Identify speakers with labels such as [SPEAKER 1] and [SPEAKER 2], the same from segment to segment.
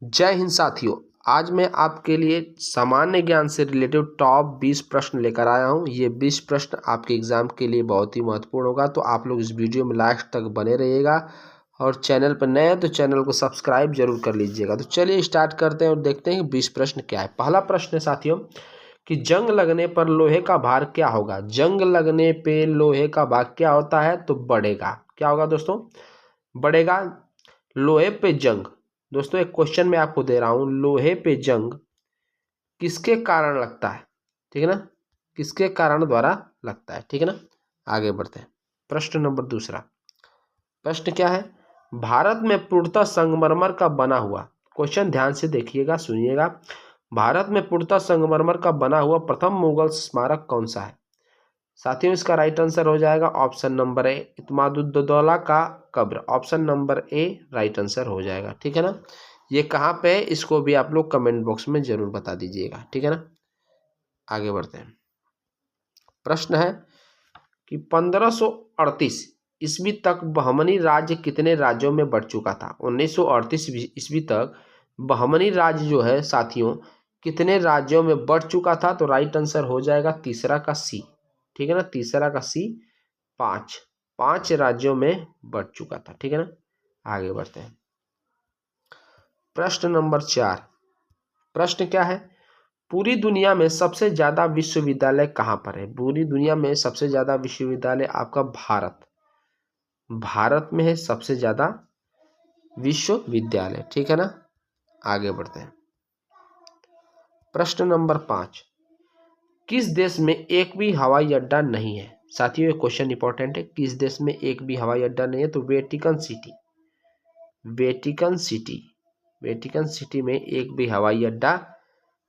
[SPEAKER 1] जय हिंद साथियों, आज मैं आपके लिए सामान्य ज्ञान से रिलेटेड टॉप 20 प्रश्न लेकर आया हूं। ये 20 प्रश्न आपके एग्जाम के लिए बहुत ही महत्वपूर्ण होगा, तो आप लोग इस वीडियो में लास्ट तक बने रहिएगा। और चैनल पर नए हैं तो चैनल को सब्सक्राइब जरूर कर लीजिएगा। तो चलिए स्टार्ट करते हैं और देखते हैं कि 20 प्रश्न क्या है। पहला प्रश्न है साथियों कि जंग लगने पर लोहे का भार क्या होगा। जंग लगने पे लोहे का भार क्या होता है? तो बढ़ेगा। क्या होगा दोस्तों? बढ़ेगा। लोहे पे जंग, दोस्तों एक क्वेश्चन मैं आपको दे रहा हूं, लोहे पे जंग किसके कारण लगता है? ठीक है ना, किसके कारण द्वारा लगता है? ठीक है ना, आगे बढ़ते हैं। प्रश्न नंबर दूसरा, प्रश्न क्या है? भारत में पूर्णतः संगमरमर का बना हुआ, क्वेश्चन ध्यान से देखिएगा, सुनिएगा। भारत में पूर्णतः संगमरमर का बना हुआ प्रथम मुगल स्मारक कौन सा है? साथियों इसका राइट आंसर हो जाएगा ऑप्शन नंबर ए, इत्मादुद्दौला का कब्र। ऑप्शन नंबर ए राइट आंसर हो जाएगा। ठीक है ना, ये कहाँ पे है इसको भी आप लोग कमेंट बॉक्स में जरूर बता दीजिएगा। ठीक है ना, आगे बढ़ते हैं। प्रश्न है कि 1538 ईस्वी तक बहमनी राज्य कितने राज्यों में बढ़ चुका था? 1938 ईस्वी तक बहमनी राज्य जो है साथियों कितने राज्यों में बढ़ चुका था? तो राइट आंसर हो जाएगा तीसरा का सी। ठीक है ना, तीसरा का सी, 5 राज्यों में बढ़ चुका था। ठीक है ना, आगे बढ़ते हैं। प्रश्न नंबर 4, प्रश्न क्या है? पूरी दुनिया में सबसे ज्यादा विश्वविद्यालय कहां पर है? पूरी दुनिया में सबसे ज्यादा विश्वविद्यालय आपका भारत में है सबसे ज्यादा विश्वविद्यालय। ठीक है ना, आगे बढ़ते हैं। प्रश्न नंबर 5, किस देश में एक भी हवाई अड्डा नहीं है? साथियों ये क्वेश्चन इंपॉर्टेंट है, किस देश में एक भी हवाई अड्डा नहीं है? तो वेटिकन सिटी, वेटिकन सिटी में एक भी हवाई अड्डा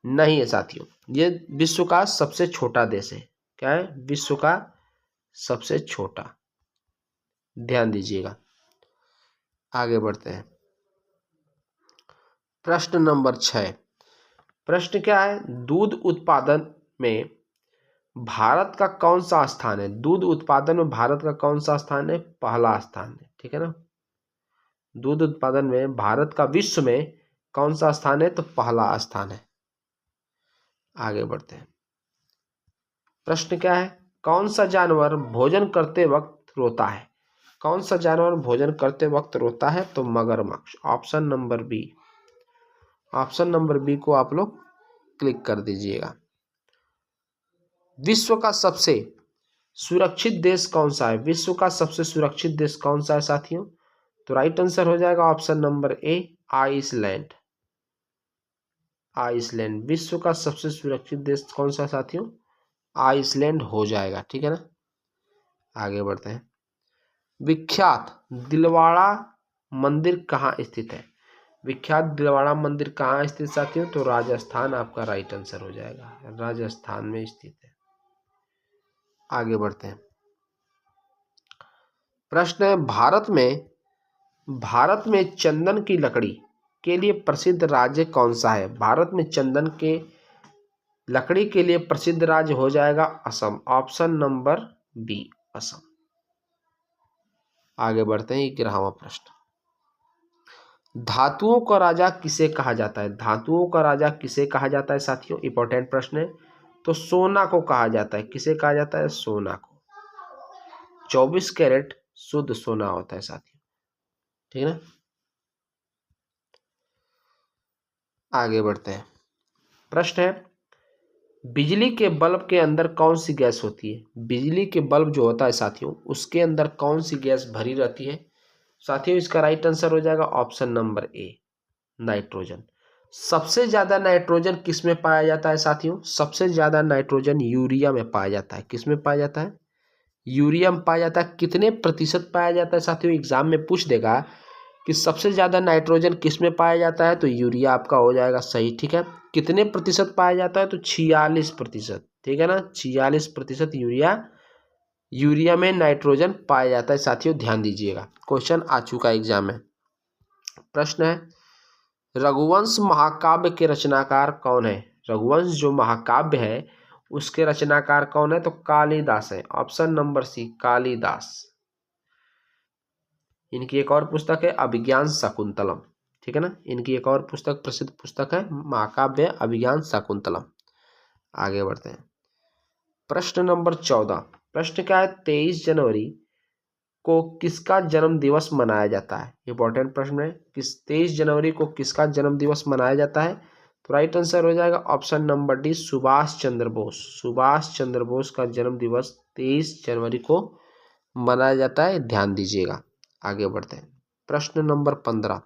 [SPEAKER 1] नहीं है साथियों। ये विश्व का सबसे छोटा देश है। क्या है? विश्व का सबसे छोटा, ध्यान दीजिएगा। आगे बढ़ते हैं। प्रश्न नंबर 6, प्रश्न क्या है? दूध उत्पादन में भारत का कौन सा स्थान है? दूध उत्पादन में भारत का कौन सा स्थान है? पहला स्थान है। ठीक है ना, दूध उत्पादन में भारत का विश्व में कौन सा स्थान है? तो पहला स्थान है। आगे बढ़ते हैं। प्रश्न क्या है? कौन सा जानवर भोजन करते वक्त रोता है? कौन सा जानवर भोजन करते वक्त रोता है? तो मगरमच्छ। Option number B, option number B को आप लोग क्लिक कर दीजिएगा। विश्व का सबसे सुरक्षित देश कौन सा है? विश्व का सबसे सुरक्षित देश कौन सा है साथियों? तो राइट आंसर हो जाएगा option number A, Iceland. Iceland विश्व का सबसे सुरक्षित देश कौन सा साथियों? आइसलैंड हो जाएगा। ठीक है ना, आगे बढ़ते हैं। विख्यात दिलवाड़ा मंदिर कहाँ स्थित है? विख्यात दिलवाड़ा मंदिर कहाँ स्थित साथियों? तो राजस्थान आपका राइट आंसर हो जाएगा, राजस्थान में स्थित है। आगे बढ़ते हैं। प्रश्न है, भारत में चंदन की लकड़ी के लिए प्रसिद्ध राज्य कौन सा है? भारत में चंदन के लकड़ी के लिए प्रसिद्ध राज्य हो जाएगा Assam. Option number B, Assam. आगे बढ़ते हैं। 11वां प्रश्न, धातुओं का राजा किसे कहा जाता है? धातुओं का राजा किसे कहा जाता है साथियों? इंपॉर्टेंट प्रश्न है। तो सोना को कहा जाता है। किसे कहा जाता है? सोना को। 24 कैरेट शुद्ध सोना होता है साथियों। ठीक है ना, आगे बढ़ते हैं। प्रश्न है, बिजली के बल्ब के अंदर कौन सी गैस होती है? बिजली के बल्ब जो होता है साथियों उसके अंदर कौन सी गैस भरी रहती है? साथियों इसका राइट आंसर हो जाएगा ऑप्शन नंबर ए, नाइट्रोजन। सबसे ज्यादा नाइट्रोजन किस में पाया जाता है साथियों? सबसे ज्यादा नाइट्रोजन यूरिया में पाया जाता है। किस में पाया जाता है? यूरिया में पाया जाता है। कितने प्रतिशत पाया जाता है साथियों? एग्जाम में पूछ देगा कि सबसे ज्यादा नाइट्रोजन किस में पाया जाता है, तो यूरिया आपका हो जाएगा सही। ठीक है, कितने प्रतिशत पाया जाता है? तो 46%। ठीक है ना, 46% यूरिया में नाइट्रोजन पाया जाता है साथियों, ध्यान दीजिएगा। क्वेश्चन आ चुका है एग्जाम में। प्रश्न है, रघुवंश महाकाव्य के रचनाकार कौन है? रघुवंश जो महाकाव्य है उसके रचनाकार कौन है? तो कालिदास है। Option number C, Kalidas. इनकी एक और पुस्तक है अभिज्ञान शाकुंतलम। ठीक है ना। इनकी एक और पुस्तक प्रसिद्ध पुस्तक है महाकाव्य अभिज्ञान शाकुंतलम। आगे बढ़ते हैं। प्रश्न नंबर 14। प्रश्न क्या है, 23 जनवरी को किसका जन्म दिवस मनाया जाता है। इंपॉर्टेंट प्रश्न है, 23 जनवरी को किसका जन्म दिवस मनाया जाता है। तो राइट आंसर हो जाएगा option number D, Subhash Chandra Bose. Subhash Chandra Bose का जन्म दिवस 23 जनवरी को मनाया जाता है, ध्यान दीजिएगा। आगे बढ़ते हैं। प्रश्न नंबर 15।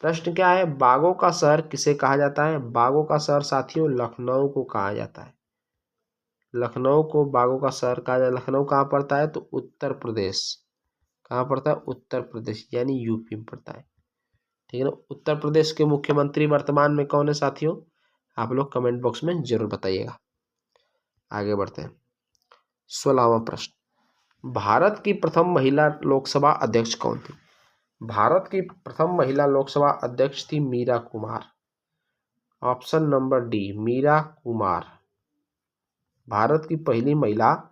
[SPEAKER 1] प्रश्न क्या है, बागों का शहर किसे कहा जाता है। बागों का शहर साथियों लखनऊ को कहा जाता है। लखनऊ को बागों का शहर कहा जाता है। लखनऊ कहाँ पड़ता है, तो उत्तर प्रदेश। कहाँ पड़ता है, उत्तर प्रदेश यानी यूपी में पड़ता है। ठीक है ना। उत्तर प्रदेश के मुख्यमंत्री वर्तमान में कौन है साथियों, आप लोग कमेंट बॉक्स में जरूर बताइएगा। आगे बढ़ते हैं। 16वां प्रश्न, भारत की प्रथम महिला लोकसभा अध्यक्ष कौन थी। भारत की प्रथम महिला लोकसभा अध्यक्ष थी Meera Kumar. Option number D, Meera Kumar Bharat की पहली महिला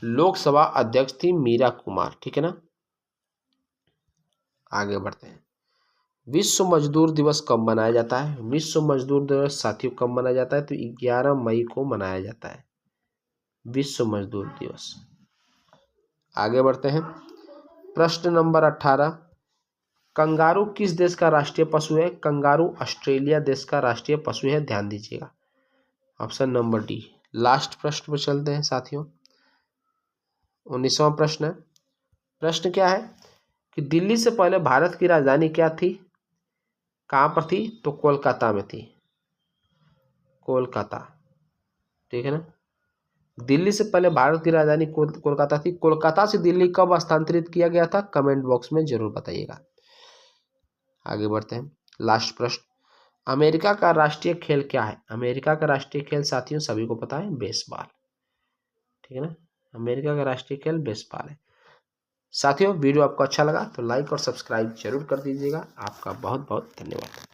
[SPEAKER 1] लोकसभा अध्यक्ष थी मीरा कुमार। ठीक है ना। आगे बढ़ते हैं। विश्व मजदूर दिवस कब मनाया जाता है। विश्व मजदूर दिवस साथियों कब मनाया जाता है, तो 11 मई को मनाया जाता है विश्व मजदूर दिवस। आगे बढ़ते हैं। प्रश्न नंबर 18। कंगारू किस देश का राष्ट्रीय पशु है। कंगारू ऑस्ट्रेलिया देश का राष्ट्रीय पशु है, ध्यान दीजिएगा। Option number D. लास्ट प्रश्न पर चलते हैं साथियों। 19वां प्रश्न है। प्रश्न क्या है कि दिल्ली से पहले भारत की राजधानी क्या थी, कहाँ पर थी, तो कोलकाता में थी। कोलकाता। ठीक है ना। दिल्ली से पहले भारत की राजधानी कोलकाता थी। कोलकाता से दिल्ली कब स्थानांतरित किया गया था, कमेंट बॉक्स में जरूर बताइएगा। आगे बढ़ते हैं। लास्ट प्रश्न, अमेरिका का राष्ट्रीय खेल क्या है। अमेरिका का राष्ट्रीय खेल साथियों सभी को पता है, बेसबॉल। ठीक है ना। अमेरिका का राष्ट्रीय खेल बेसबॉल है। साथियों वीडियो आपको अच्छा लगा तो लाइक और सब्सक्राइब जरूर कर दीजिएगा। आपका बहुत बहुत धन्यवाद।